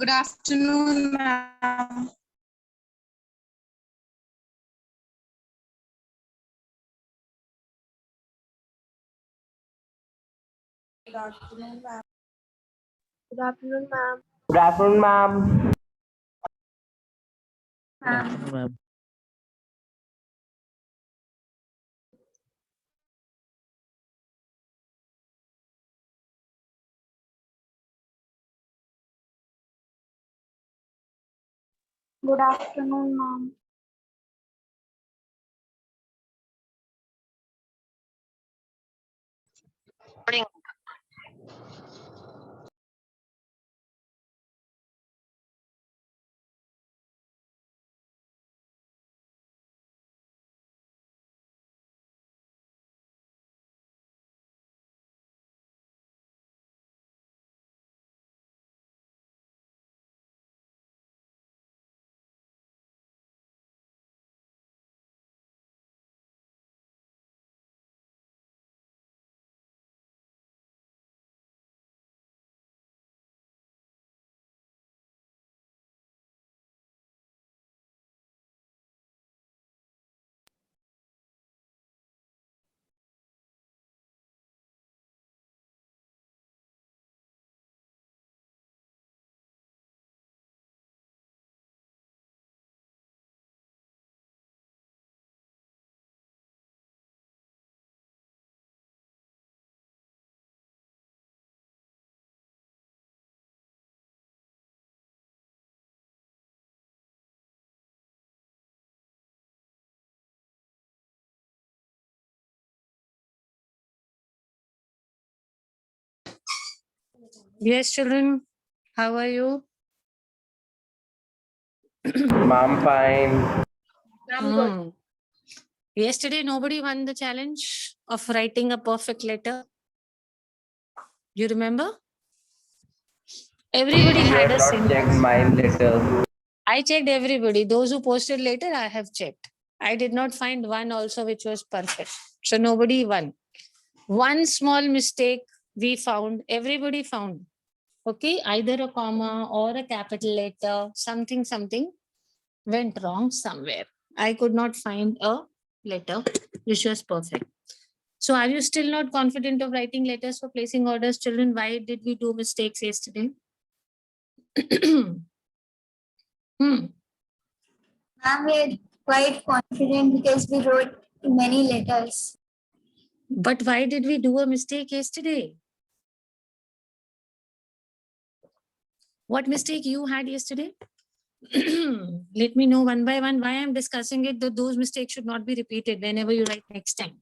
Good afternoon, ma'am. Good afternoon, ma'am. Good afternoon, ma'am. Good afternoon, ma'am. Good afternoon, ma'am. Good afternoon, ma'am. Yes, children, how are you? Ma'am, fine. Hmm. Yesterday, nobody won the challenge of writing a perfect letter. You remember? Everybody You had have a not checked single. mine letter. I checked everybody. Those who posted later, I have checked. I did not find one also which was perfect. So nobody won. One small mistake we found, everybody found. Okay, either a comma or a capital letter, something went wrong somewhere. I could not find a letter which was perfect. So, are you still not confident of writing letters for placing orders, children? Why did we do mistakes yesterday? Hmm. Ma'am, we are quite confident because we wrote many letters. But why did we do a mistake yesterday? What mistake you had yesterday? Let me know one by one why I'm discussing it. That those mistakes should not be repeated whenever you write next time.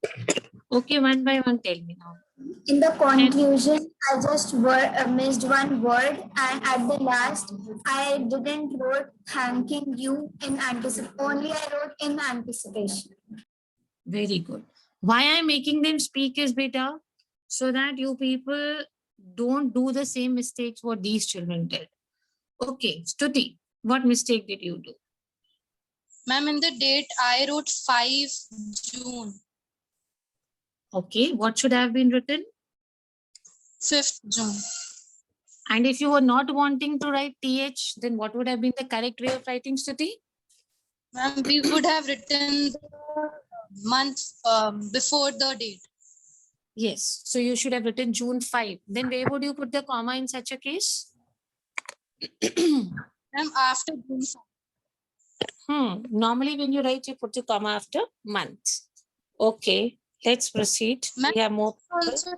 Okay, one by one, tell me now. In the conclusion, I just missed one word, and at the last, I didn't wrote thanking you in anticipation. Only I wrote in anticipation. Very good. Why I'm making them speak is beta, so that you people don't do the same mistakes what these children did. Okay, Stuti, what mistake did you do? Ma'am, in the date, I wrote 5 June, Okay, what should have been written? 5th June. And if you were not wanting to write TH, then what would have been the correct way of writing, Stuti? Ma'am, we would have written the month before the date. Yes, so you should have written June 5. Then where would you put the comma in such a case? Ma'am, after June 5. Normally when you write, you put the comma after month. Okay, let's proceed. Ma'am, We have more. also,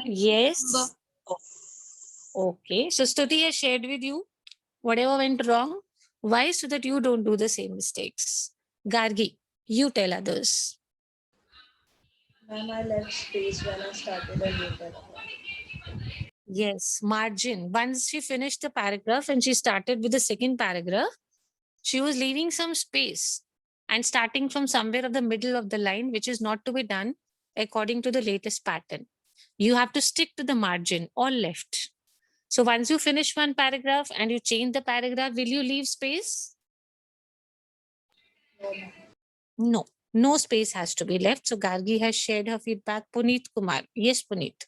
Yes. number. Okay. So Stuti has shared with you whatever went wrong. Why? So that you don't do the same mistakes. Gargi, you tell others. Ma'am, I left space when I started a new paragraph. Yes, margin. Once she finished the paragraph and she started with the second paragraph, she was leaving some space and starting from somewhere of the middle of the line, which is not to be done according to the latest pattern. You have to stick to the margin or left. So once you finish one paragraph and you change the paragraph, will you leave space? No, ma'am. No, no space has to be left. So Gargi has shared her feedback. Puneet Kumar. Yes, Puneet.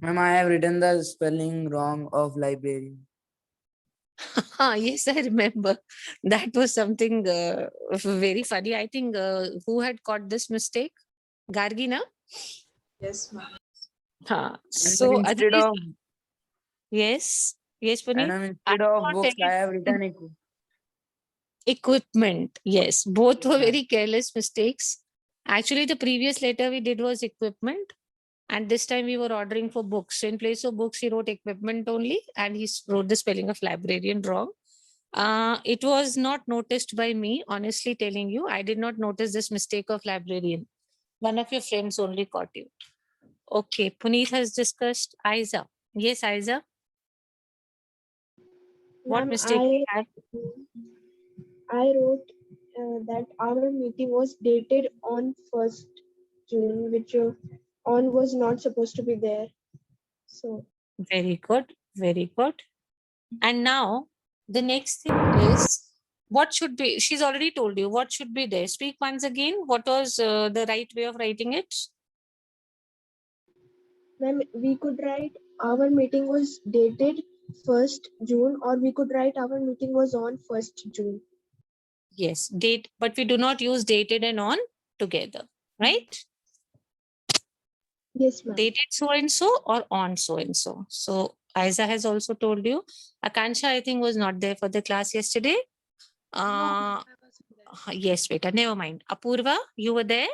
Ma'am, I have written the spelling wrong of library. Yes, I remember. That was something very funny. I think who had caught this mistake? Gargi, na? Yes, ma'am. Ha. And So, instead otherwise, of yes, yes, Puneet. I instead of thought books, I have written equipment. Yes, both Yes, were ma'am. very careless mistakes. Actually, the previous letter we did was equipment. And this time we were ordering for books. So in place of books, he wrote equipment only and he wrote the spelling of librarian wrong. It was not noticed by me, honestly telling you. I did not notice this mistake of librarian. One of your friends only caught you. Okay, Puneet has discussed Aiza. Yes, Aiza. What Ma'am, mistake we have? I wrote that our meeting was dated on 1st June, which on was not supposed to be there. So, Very good, very good. And now the next thing is what should be, she's already told you what should be there. Speak once again. What was the right way of writing it? ma'am, we could write our meeting was dated 1st June, or we could write our meeting was on 1st June. Yes, date, but we do not use dated and on together, right? Yes, ma'am. Dated so and so or on so and so. So Aiza has also told you. Akansha, I think, was not there for the class yesterday. Yes, beta, never mind. Apurva, you were there?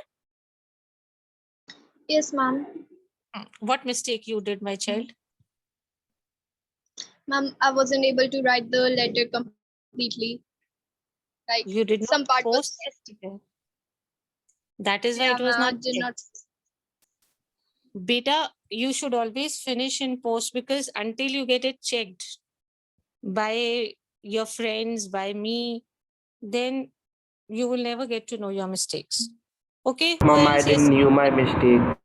Yes, ma'am. What mistake you did, my child? Ma'am, I wasn't able to write the letter completely. Like You did not some part was. post yesterday. That is why Yeah, it was ma'am, I not did checked. not. Beta, you should always finish in post because until you get it checked by your friends, by me, then you will never get to know your mistakes. Okay, who Mom, I else? didn't Yes. knew my mistake.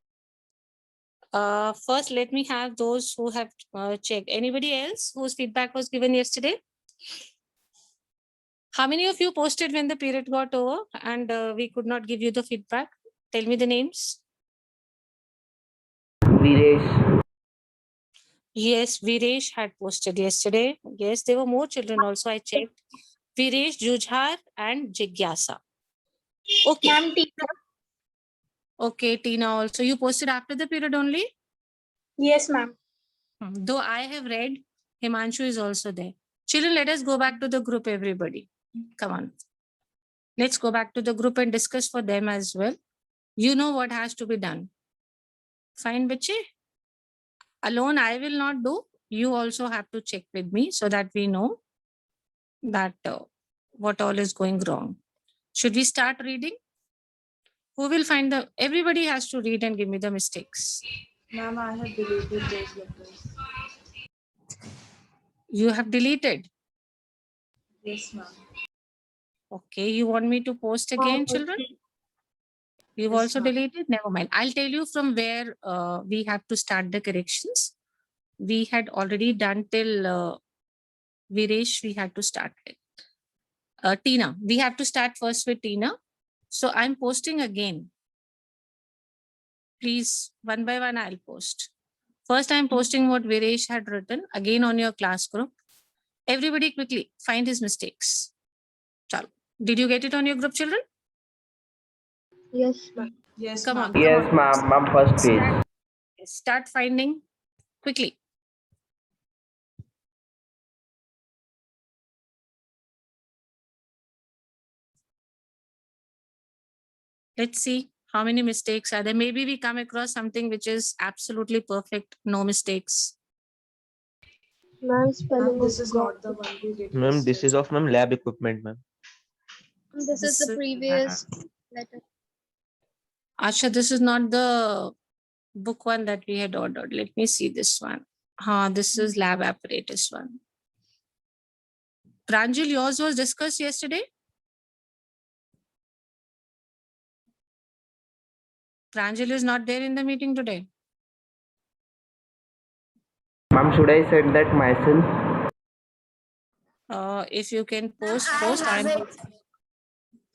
First, let me have those who have checked. Anybody else whose feedback was given yesterday? How many of you posted when the period got over and we could not give you the feedback? Tell me the names. Viresh. Yes, Viresh had posted yesterday. Yes, there were more children also. I checked. Viresh, Jujhar, and Jigyasa. Okay. Ma'am, teacher. Okay, Tina also. You posted after the period only? Yes, ma'am. Though I have read, Himanshu is also there. Children, let us go back to the group, everybody. Come on. Let's go back to the group and discuss for them as well. You know what has to be done. Fine, Bache? Alone, I will not do. You also have to check with me so that we know that what all is going wrong. Should we start reading? Who will find the, everybody has to read and give me the mistakes. Ma'am, I have deleted those letters. You have deleted. Yes, ma'am. Okay, you want me to post again, children? You've Yes, also ma'am. deleted? Never mind. I'll tell you from where we have to start the corrections. We had already done till Viresh, we had to start with. Tina, we have to start first with Tina. So I'm posting again. Please, one by one, I'll post. First, I'm posting what Viresh had written again on your class group. Everybody quickly find his mistakes. Chalo. Did you get it on your group, children? Yes, ma'am. Yes, Come ma'am. on. Yes, ma'am. I'm first page. Start finding quickly. Let's see how many mistakes are there. Maybe we come across something which is absolutely perfect, no mistakes. Ma'am, Ma'am, spelling this of is God. not the one we did. Ma'am, this is of ma'am lab equipment, ma'am. This is the previous letter. Asha, this is not the book one that we had ordered. Let me see this one. This is lab apparatus one. Pranjal, yours was discussed yesterday? Pranjal is not there in the meeting today. Ma'am, should I set that myself? If you can post, I post. have it.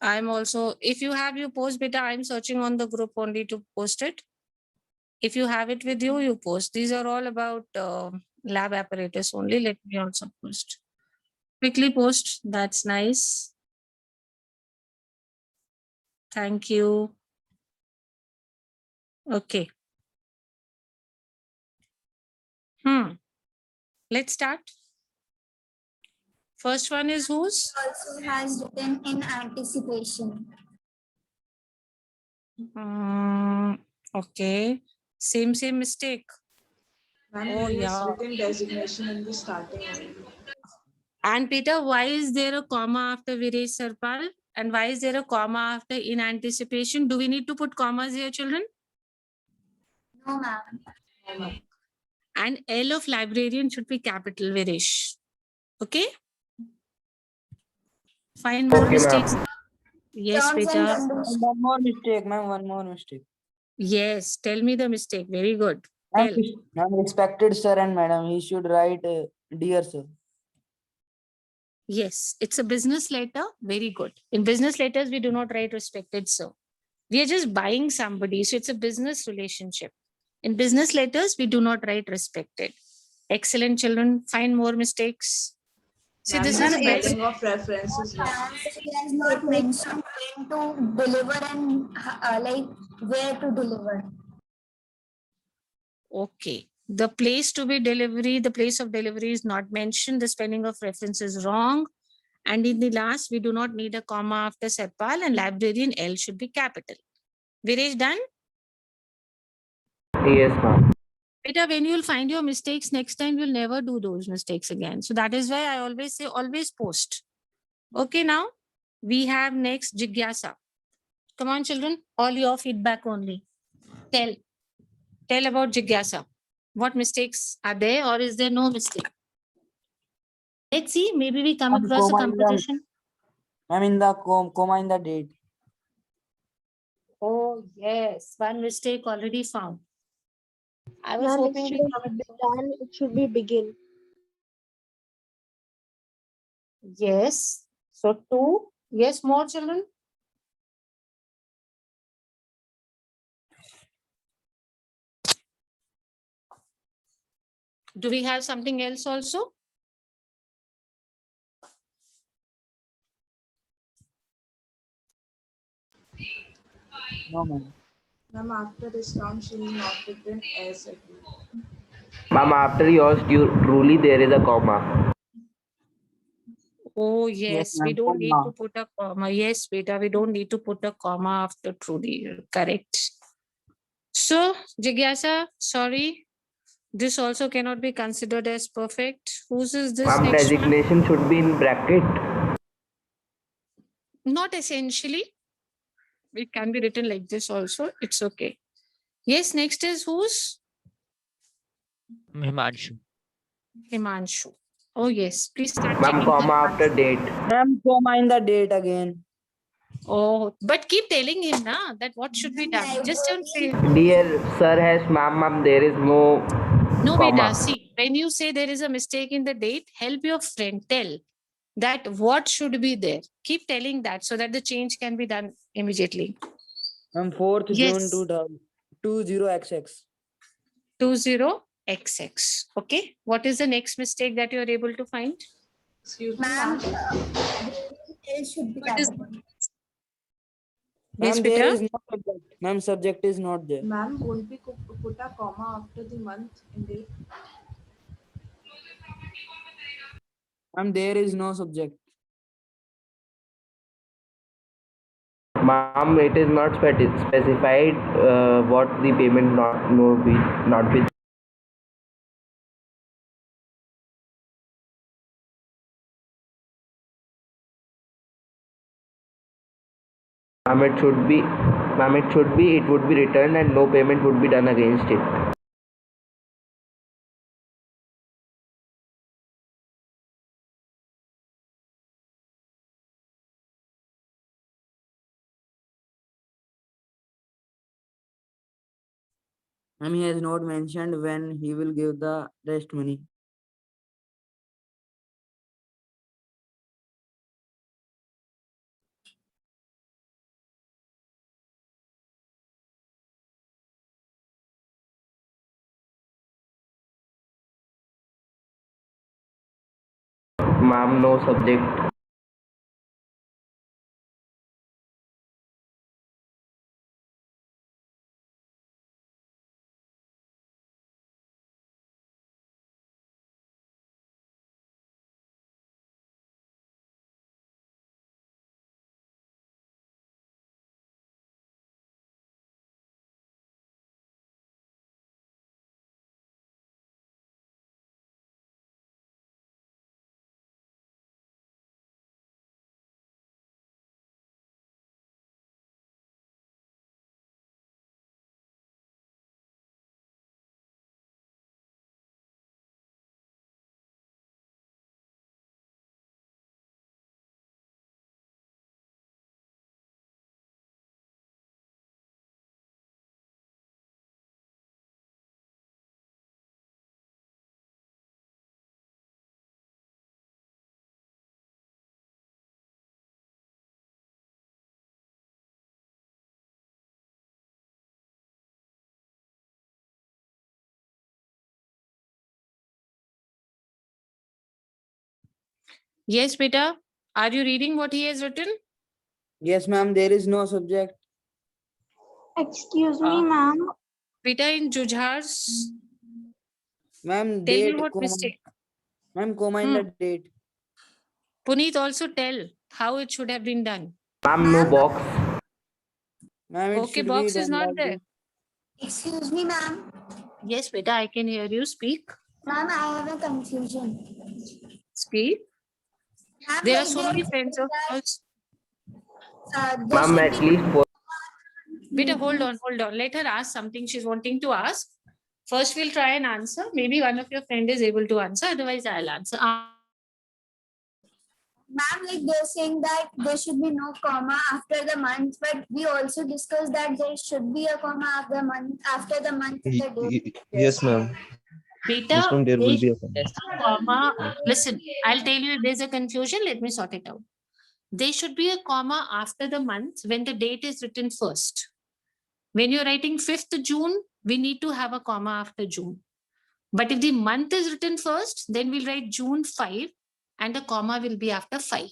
I'm also, if you have your post beta, I'm searching on the group only to post it. If you have it with you, you post. These are all about lab apparatus only. Let me also post. Quickly post. That's nice. Thank you. Okay. Let's start. First one is whose? Also has written in anticipation. Okay. Same mistake. Ma'am, Oh, there is yeah. written designation in the starting only. And Peter, why is there a comma after Virej Sarpal? And why is there a comma after in anticipation? Do we need to put commas here, children? No, ma'am. No, ma'am. And L of librarian should be capital, Viresh. Okay? Find more Okay, mistakes. ma'am. Yes, Terms and Peter. conditions. One more mistake, ma'am. One more mistake. Yes, tell me the mistake. Very good. Ma'am, Tell. ma'am, respected sir and madam, he should write dear sir. Yes, it's a business letter. Very good. In business letters, we do not write respected sir. We are just buying somebody. So it's a business relationship. In business letters, we do not write respected. Excellent, children. Find more mistakes. See, Ma'am, this the is a best. spelling of reference is wrong. He has not mentioned when to deliver and like where to deliver. Okay. The place to be delivery, the place of delivery is not mentioned. The spelling of reference is wrong. And in the last, we do not need a comma after Sarpal, and librarian L should be capital. Virej, done? Yes, ma'am. Beta, when you'll find your mistakes next time, you'll never do those mistakes again. So that is why I always say, always post. Okay, now we have next Jigyasa. Come on, children, all your feedback only. Tell about Jigyasa. What mistakes are there, or is there no mistake? Let's see, maybe we come Ma'am, across a comma in the- composition. Ma'am, in the comma in the date. Oh, yes, one mistake already found. I was Ma'am, hoping instead we of come. began, it should be begin. Yes. So two. Yes, more children. Do we have something else also? No, ma'am. Ma'am, after discount, she is not written as agreed. Ma'am, after yours, truly there is a comma. Oh, yes, we ma'am, don't need comma. to put a comma. Yes, beta, we don't need to put a comma after truly. Correct. So, Jigyasa, sorry, this also cannot be considered as perfect. Whose is this Ma'am, next one? designation should be in bracket. Not essentially. It can be written like this also. It's okay. Yes, next is whose? Himanshu. Himanshu. Oh, yes. Please start Ma'am, checking. comma after date. Ma'am, comma in the date again. Oh, but keep telling him na that what should be done. Just don't say. Dear sir has ma'am, there is no No, comma. beta. See, when you say there is a mistake in the date, help your friend tell that what should be there. Keep telling that so that the change can be done immediately. Ma'am, 4th Yes. June 20XX. 20XX. Okay. What is the next mistake that you are able to find? Excuse me, Ma'am, ma'am. L should be What is capital. Yes, Ma'am, there beta. is no subject. Ma'am, subject is not there. Ma'am, won't we put a comma after the month and date? Ma'am, there is no subject. Ma'am, it is not specified what the payment not be. Ma'am, it should be. Ma'am, it would be returned and no payment would be done against it. Ma'am, he has not mentioned when he will give the rest money. Ma'am, no subject. Yes, beta. Are you reading what he has written? Yes, ma'am, there is no subject. Excuse me, ma'am. Beta, in Jujhar's, Ma'am, tell me date, what comma. mistake. Ma'am, comma in the date. Puneet, also tell how it should have been done. Ma'am, no box. Ma'am, it Okay, should be box is done not like there. this. Excuse me, ma'am. Yes, beta, I can hear you. Speak. Ma'am, I have a confusion. Speak. Ma'am, There are like so they many are friends of saying ours. that, there Ma'am, should at be least four. Beta, hold on. Let her ask something she's wanting to ask. First, we'll try and answer. Maybe one of your friend is able to answer. Otherwise, I'll answer. Ma'am, like they're saying that there should be no comma after the month, but we also discussed that there should be a comma after the month in the date. Yes, ma'am. Beta, Yes, ma'am, there will be a Yes. comma. Listen, I'll tell you if there's a confusion. Let me sort it out. There should be a comma after the month when the date is written first. When you're writing 5th June, we need to have a comma after June. But if the month is written first, then we'll write June 5 and the comma will be after 5.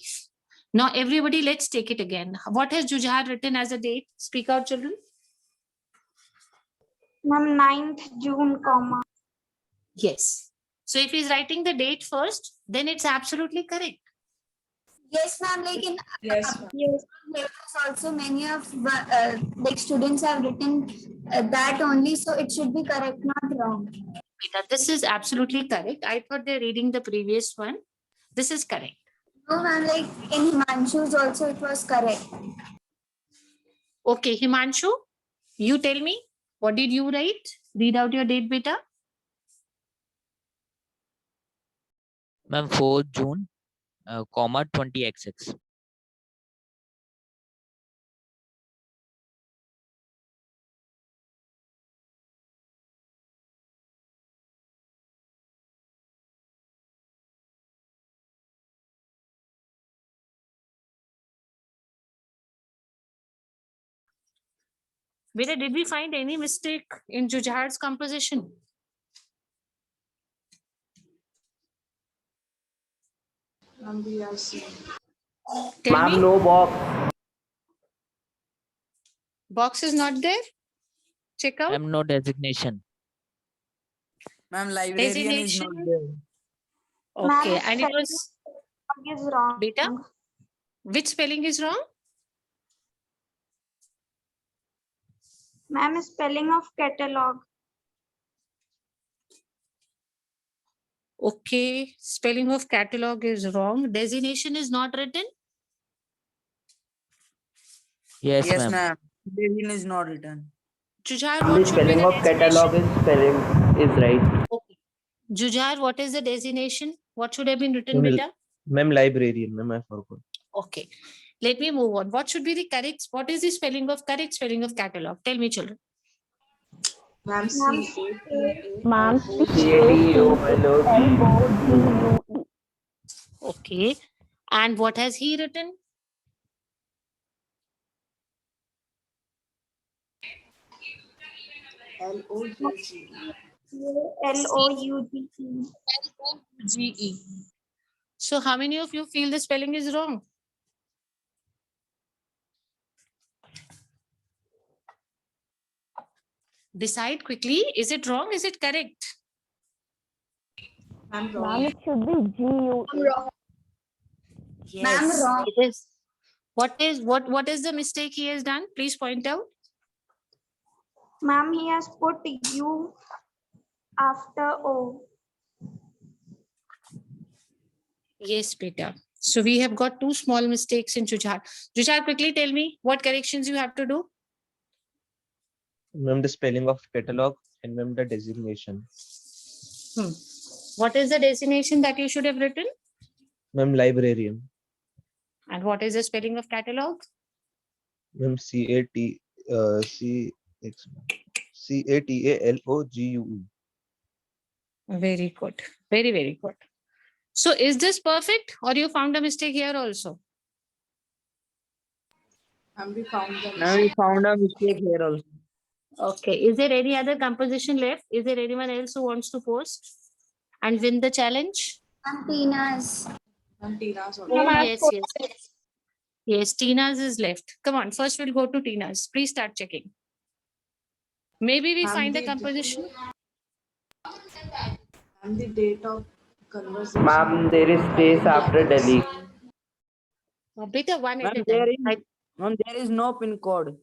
Now, everybody, let's take it again. What has Jujhar written as a date? Speak out, children. Ma'am, 9th June, comma. Yes. So if he's writing the date first, then it's absolutely correct. Yes, ma'am. Like in Yes, ma'am. yes, papers also many of like students have written that only, so it should be correct, not wrong. Beta, this is absolutely correct. I thought they're reading the previous one. This is correct. No, ma'am. Like in Himanshu's also, it was correct. Okay, Himanshu, you tell me, what did you write? Read out your date, beta. Ma'am, 4th June, comma 20XX. Beta, did we find any mistake in Jujhar's composition? Ma'am, we are seeing. Tell Ma'am, me, no box. box is not there? Check out. Ma'am, no designation. Ma'am, librarian is not there. Okay, Ma'am, and it was is wrong. beta. Which spelling is wrong? Ma'am, spelling of catalog. Okay, spelling of catalog is wrong. Designation is not written. Yes, Yes, ma'am. ma'am. Librarian is not written. Jujhar, The what should be spelling the of catalog designation? is right. Okay. Jujhar, what is the designation? What should have been written, Ma'am, beta? Ma'am, librarian, ma'am, I forgot. Okay. Let me move on. What should be the correct? What is the spelling of correct spelling of catalog? Tell me, children. Ma'am, Ma'am, CATOLOG. Okay. And what has he written? LOUGE. GE. So how many of you feel the spelling is wrong? Decide quickly. Is it wrong? Is it correct? I'm Ma'am, wrong. it should be GU. I'm wrong. Ma'am, wrong. It is. What is the mistake he has done? Please point out. Ma'am, he has put U after O. Yes, beta. So we have got two small mistakes in Jujar. Jujar, quickly tell me what corrections you have to do. Ma'am, the spelling of catalog and ma'am the designation. What is the designation that you should have written? Ma'am, librarian. And what is the spelling of catalog? Ma'am, CATALOGUE. Very good. Very, very good. So is this perfect or you found a mistake here also? And we found the Now we mistake. found a mistake here also. Okay. Is there any other composition left? Is there anyone else who wants to post and win the challenge? Ma'am, Tina's. And Tina's also. Oh, yes, yes. Yes, Tina's is left. Come on, first we'll go to Tina's. Please start checking. Maybe we Ma'am, find a the- composition. And the date of conversation. Ma'am, there is space after Delhi. Beta one at Ma'am, a time. ma'am, there is no pin code.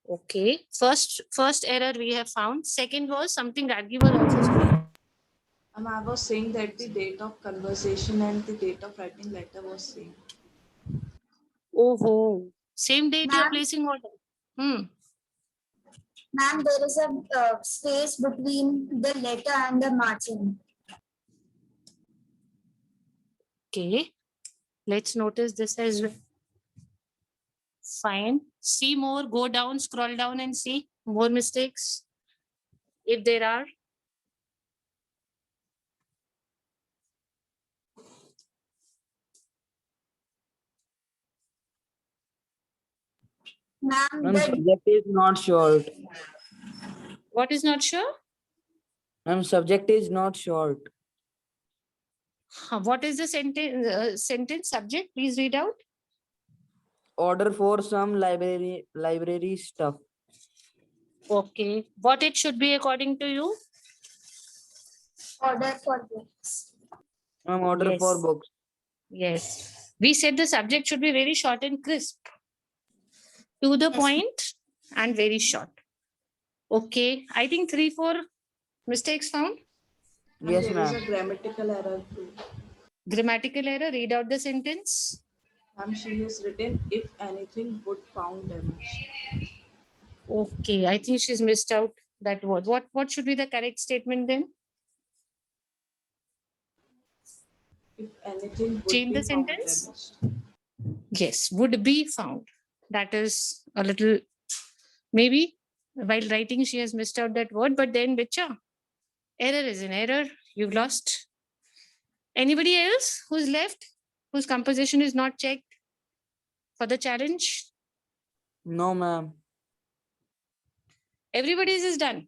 Okay. First error we have found. Second was something Radgi was also saying. And I was saying that the date of conversation and the date of writing letter was same. Oh, same date you're Ma'am? placing order. Ma'am, there is a space between the letter and the margin. Okay. Let's notice this as well. Fine. See more, go down, scroll down and see more mistakes. If there are. Ma'am, Ma'am, the subject is not short. What is not sure? Ma'am, subject is not short. What is the sentence subject? Please read out. Order for some library stuff. Okay. What it should be according to you? order for books. Ma'am, order for Yes. books. Yes. We said the subject should be very short and crisp. To the Yes. point and very short. Okay. I think 3-4 mistakes found. And Yes, there is ma'am. a grammatical error too. Grammatical error. Read out the sentence. And she has written, if anything would found damage. Okay. I think she's missed out that word. What should be the correct statement then? If anything would Change be the found sentence? damaged. Yes. Would be found. That is a little, maybe while writing she has missed out that word, but then Bicha, error is an error. You've lost. Anybody else who's left, whose composition is not checked for the challenge? No, ma'am. Everybody's is done.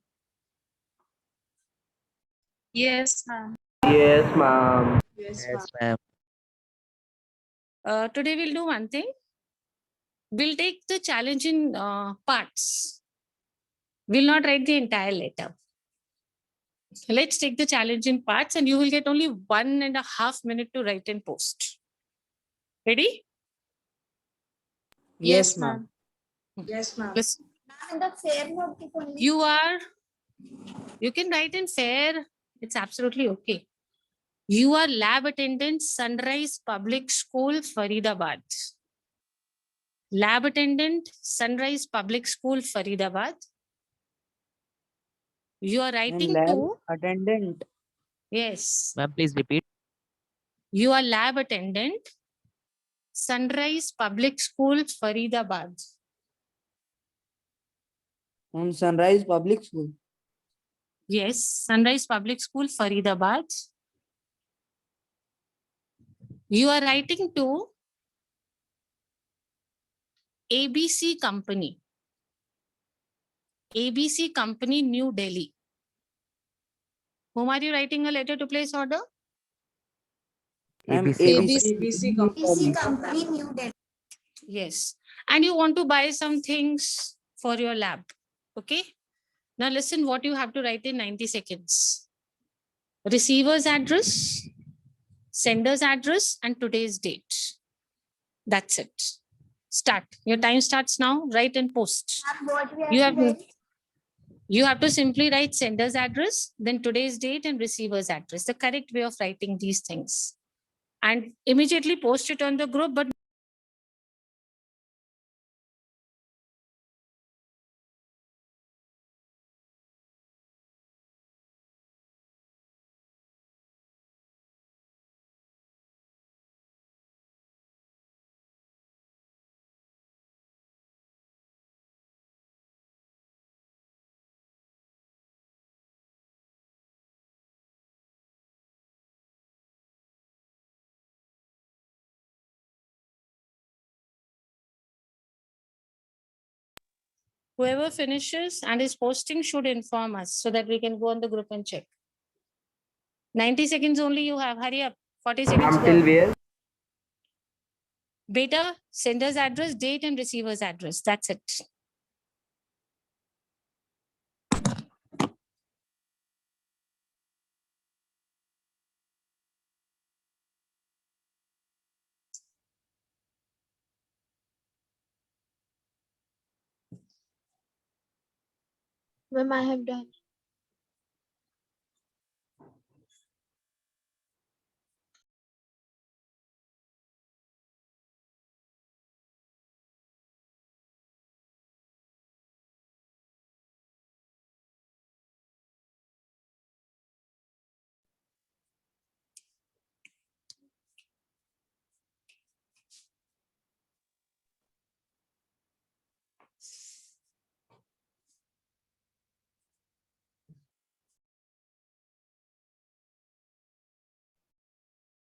Yes, ma'am. Yes, ma'am. Yes, ma'am. Yes, ma'am. Today we'll do one thing. We'll take the challenge in parts. We'll not write the entire letter. Let's take the challenge in parts and you will get only 1.5 minutes to write and post. Ready? Yes, ma'am. Yes, ma'am. Listen. In the fair notebook only. You can write in fair. It's absolutely okay. You are lab attendant, Sunrise Public School, Faridabad. Lab attendant, Sunrise Public School, Faridabad. You are Ma'am, writing lab to, attendant. yes, Ma'am, please repeat. you are lab attendant, Sunrise Public School, Faridabad. On Sunrise Public School. Yes, Sunrise Public School, Faridabad. You are writing to ABC Company. ABC Company, New Delhi. Whom are you writing a letter to place order? Ma'am, ABC. ABC. ABC company. ABC Company, New Delhi. Yes. And you want to buy some things for your lab. Okay. Now listen what you have to write in 90 seconds. Receiver's address, sender's address, and today's date. That's it. Start. Your time starts now. Write and post. And what we You have have to write? you have to simply write sender's address, then today's date and receiver's address. The correct way of writing these things. And immediately post it on the group, but whoever finishes and is posting should inform us so that we can go on the group and check. 90 seconds only you have. Hurry up. 40 seconds. Ma'am, till Go. where? Beta, sender's address, date, and receiver's address. That's it. Ma'am, I have done.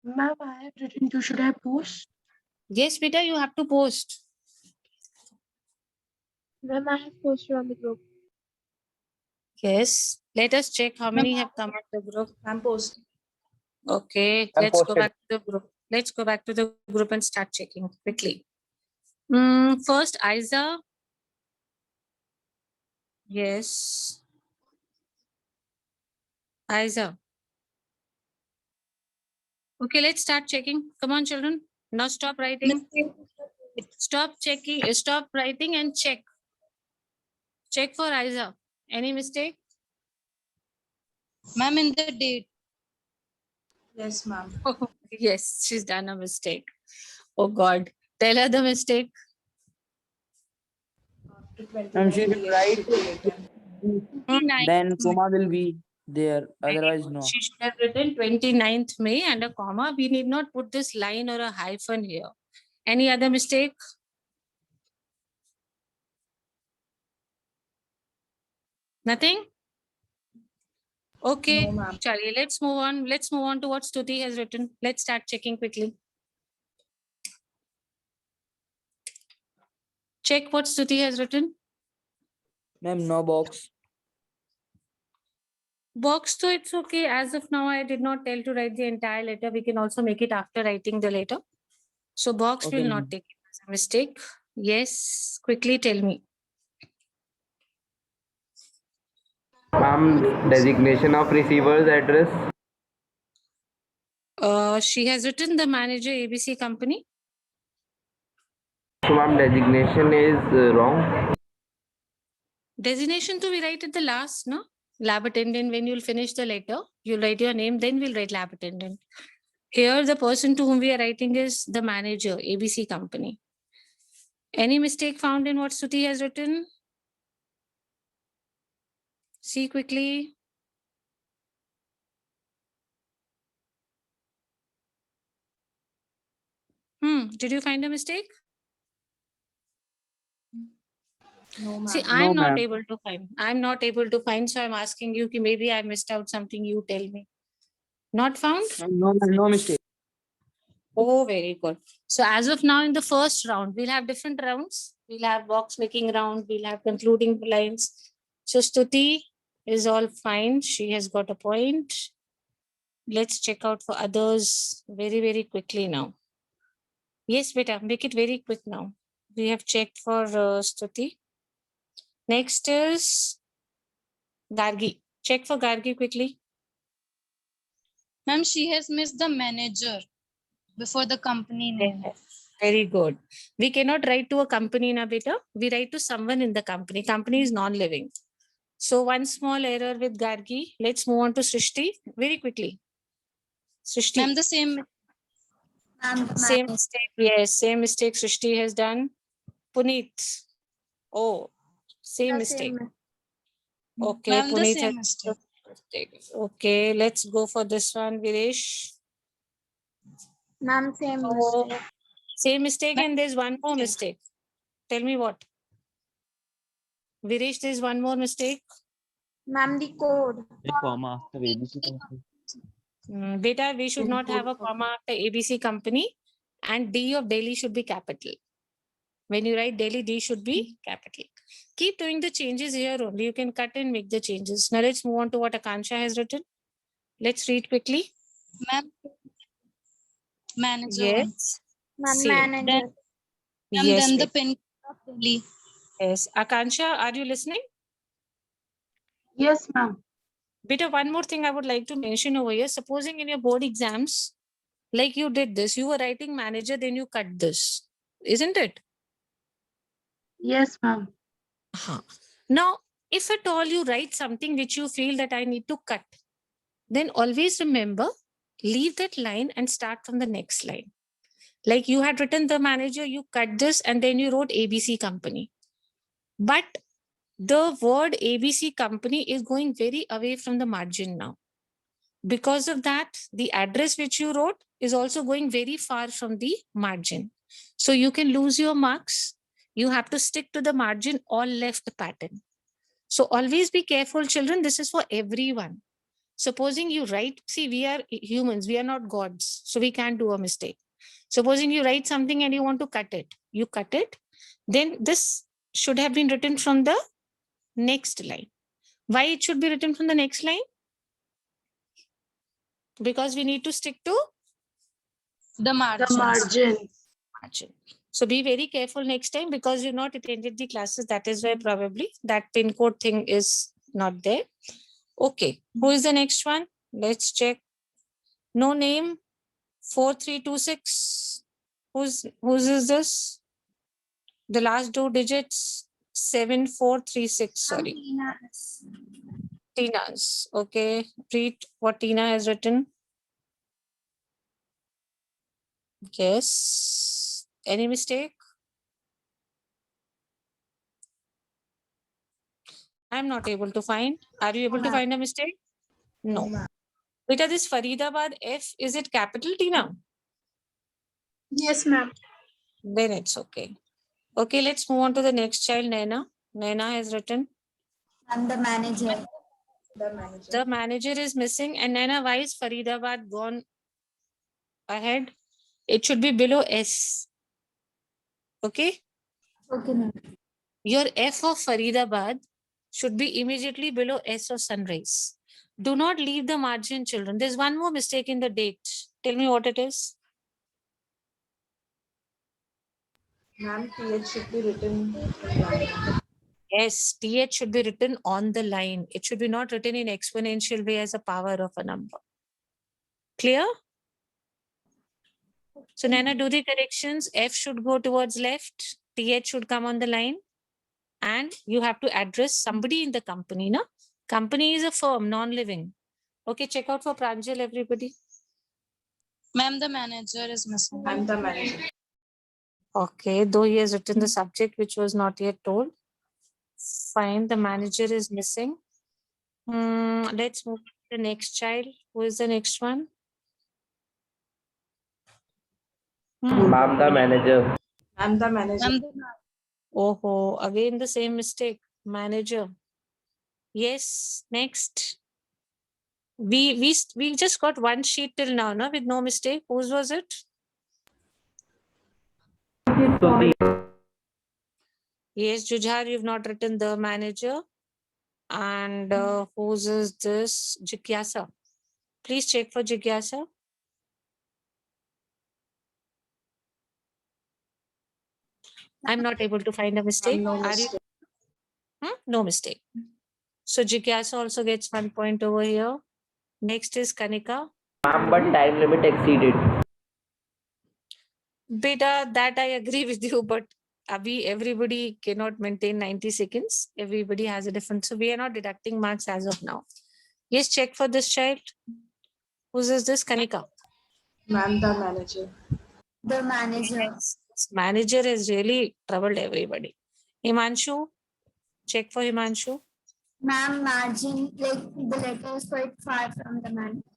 Ma'am, I have written to, should I post? Yes, Beta, you have to post. Ma'am, I have posted on the group. Yes. Let us check how many have come at the group. I'm posting. Okay, I'm let's go posted. back to the group. Let's go back to the group and start checking quickly. First, Isa. Yes. Isa. Okay, let's start checking. Come on, children. Now stop writing. Stop checking. Stop writing and check. Check for Isa. Any mistake? Ma'am, in the date. Yes, ma'am. Oh, yes, she's done a mistake. Oh God. Tell her the mistake. After Ma'am, she 29 will years write. should be written. 29th Then comma will be there. Otherwise, no. She should have written 29th May and a comma. We need not put this line or a hyphen here. Any other mistake? Nothing? Okay, No, ma'am. Charlie, let's move on. Let's move on to what Stuti has written. Let's start checking quickly. Check what Stuti has written. Ma'am, no box. Box, so it's okay. As of now, I did not tell to write the entire letter. We can also make it after writing the letter. So box Okay, will ma'am. not take it as a mistake. Yes, quickly tell me. Ma'am, designation of receiver's address. She has written the manager ABC company. So, ma'am, designation is wrong. Designation to be write at the last, no? Lab attendant, when you'll finish the letter, you'll write your name, then we'll write lab attendant. Here, the person to whom we are writing is the manager, ABC company. Any mistake found in what Stuti has written? See quickly. Did you find a mistake? No, ma'am. See, No, I'm not ma'am. able to find. I'm not able to find, so I'm asking you, ki maybe I missed out something, you tell me. Not found? No, ma'am, no mistake. Oh, very good. So as of now, in the first round, we'll have different rounds. We'll have box making round. We'll have concluding lines. So Stuti is all fine. She has got a point. Let's check out for others very, very quickly now. Yes, beta, make it very quick now. We have checked for Stuti. Next is Gargi. Check for Gargi quickly. Ma'am, she has missed the manager before the company name. Very good. We cannot write to a company na beta. We write to someone in the company. Company is non-living. So one small error with Gargi. Let's move on to Srishti very quickly. Srishti. Ma'am, the same. Ma'am, the Same manager. mistake. Yes, same mistake Srishti has done. Puneet. Oh, same mistake. Okay, Ma'am, the Puneet same has mistake. mistake. Okay, let's go for this one, Viresh. Ma'am, same Oh, mistake. same mistake, Ma'am, and there's one more mistake. Tell me what? Viresh, there's one more mistake. Ma'am, the code. A comma after ABC company. Beta, we should not have a comma after ABC company, and D of Delhi should be capital. When you write Delhi, D should be capital. Keep doing the changes here only. You can cut and make the changes. Now let's move on to what Akansha has written. Let's read quickly. Ma'am, manager. Yes. Ma'am, Same. manager. And Yes. then the Beta. pin code of Delhi. Yes. Akansha, are you listening? Yes, ma'am. Beta, one more thing I would like to mention over here. Supposing in your board exams, like you did this, you were writing manager, then you cut this. Isn't it? Yes, ma'am. Now, if at all you write something which you feel that I need to cut, then always remember, leave that line and start from the next line. Like you had written the manager, you cut this and then you wrote ABC company. But the word ABC company is going very away from the margin now. Because of that, the address which you wrote is also going very far from the margin. So you can lose your marks. You have to stick to the margin all left pattern. So always be careful, children. This is for everyone. Supposing you write, see, we are humans, we are not gods, so we can't do a mistake. Supposing you write something and you want to cut it, you cut it, then this should have been written from the next line. Why it should be written from the next line? Because we need to stick to The margin. The margin. margin. So be very careful next time because you've not attended the classes. That is why probably that pin code thing is not there. Okay, who is the next one? Let's check. No name. 4326. Whose is this? The last two digits 7436. Sorry. Tina's. Okay. Read what Tina has written. Yes. Any mistake? I'm not able to find. Are you able to find a mistake? No. Beta, this Faridabad F, is it capital, Tina? Yes, ma'am. Then it's okay. Okay, let's move on to the next child, Naina. Naina has written. I'm the manager. The manager is missing. And Naina, why is Faridabad gone ahead? It should be below S. Okay? Okay, ma'am. Your F of Faridabad should be immediately below S of Sunrise. Do not leave the margin, children. There's one more mistake in the date. Tell me what it is. Ma'am, TH should be written in line. Yes, TH should be written on the line. It should be not written in exponential way as a power of a number. Clear? So Nana, do the corrections. F should go towards left. TH should come on the line. And you have to address somebody in the company. Na? Company is a firm, non-living. Okay, check out for Pranjal, everybody. Ma'am, the manager is missing. I'm the manager. Okay, though he has written the subject which was not yet told. Fine, the manager is missing. Let's move to the next child. Who is the next one? Ma'am, the manager. I'm the manager. Ma'am, Oh, again the same mistake. Manager. Yes, next. We just got one sheet till now, no, with no mistake. Whose was it? Yes, Jujhar, you've not written the manager. And whose is this? Jikyasa. Please check for Jigyasa. I'm not able to find a mistake. No Are you? mistake. No mistake. So Jigyasa also gets 1 point over here. Next is Kanika. Ma'am, but time limit exceeded. Beta, that I agree with you, but everybody cannot maintain 90 seconds. Everybody has a different, so we are not deducting marks as of now. Yes, check for this child. Whose is this, Kanika? Ma'am, the manager. The manager. Yes, manager has really troubled everybody. Himanshu, check for Himanshu. Ma'am, margin, like the letter is quite far from the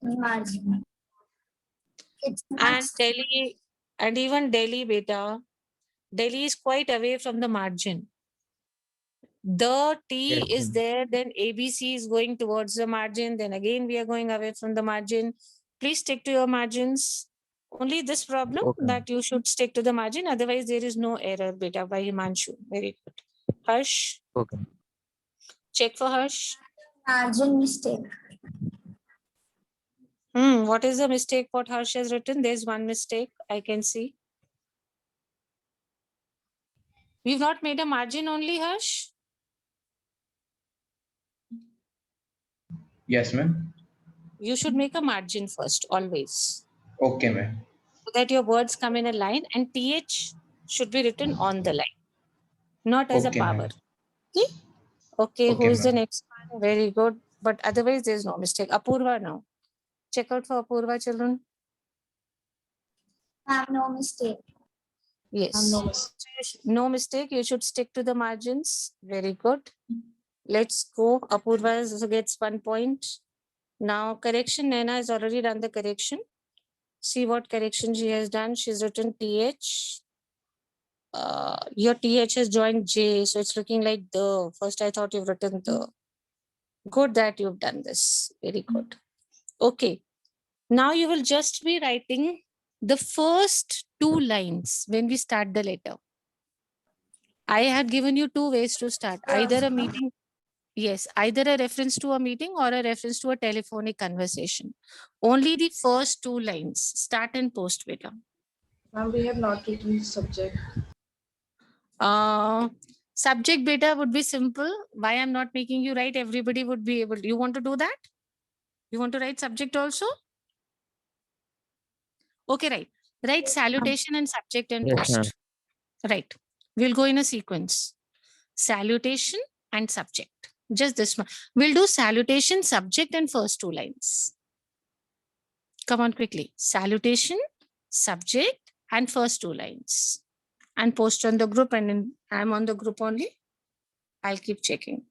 margin. It's not. And Delhi, and even Delhi, beta. Delhi is quite away from the margin. The T Yes, is ma'am. there, then ABC is going towards the margin, then again we are going away from the margin. Please stick to your margins. Only this problem Okay. that you should stick to the margin, otherwise there is no error, beta, by Himanshu. Very good. Harsh, Okay. check for Harsh. Margin mistake. What is the mistake what Harsh has written? There's one mistake I can see. We've not made a margin only, Harsh? Yes, ma'am. You should make a margin first, always. Okay, ma'am. So that your words come in a line and TH should be written on the line, not as Okay, a ma'am. power. Okay, okay, who Okay, is the ma'am. next one? Very good. But otherwise, there's no mistake. Apurva now. Check out for Apurva, children. Ma'am, no mistake. Yes. No mistake. No mistake. You should stick to the margins. Very good. Let's go. Apurva also gets 1 point. Now, correction. Naina has already done the correction. See what correction she has done. She's written TH. Your TH has joined J, so it's looking like the. First, I thought you've written the. Good that you've done this. Very good. Okay. Now you will just be writing the first 2 lines when we start the letter. I had given you 2 ways to start. Either a meeting. Yes, either a reference to a meeting or a reference to a telephonic conversation. Only the first 2 lines. Start and post, beta. Ma'am, we have not written the subject. Subject beta would be simple. Why I'm not making you write? Everybody would be able. You want to do that? You want to write subject also? Okay, right. Write salutation and subject and Yes, ma'am. post. Right. We'll go in a sequence. Salutation and subject. Just this one. We'll do salutation, subject, and first 2 lines. Come on quickly. Salutation, subject, and first 2 lines. And post on the group, and I'm on the group only. I'll keep checking.